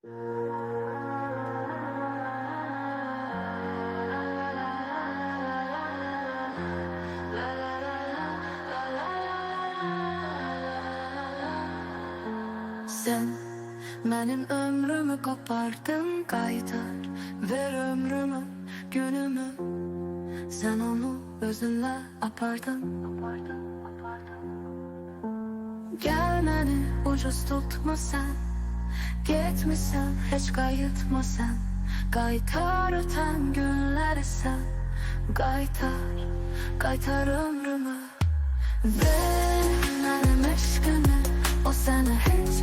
Sen benim ömrümü kopardın, qaytar ver ömrümü, günümü. Sen onu özünle apardın. Gel beni ucuz tutma sen, gitmişsen hiç qayıtma sen. Qaytar öten günleri sen, qaytar ömrümü. Ver benim eşkimi, o seni hiç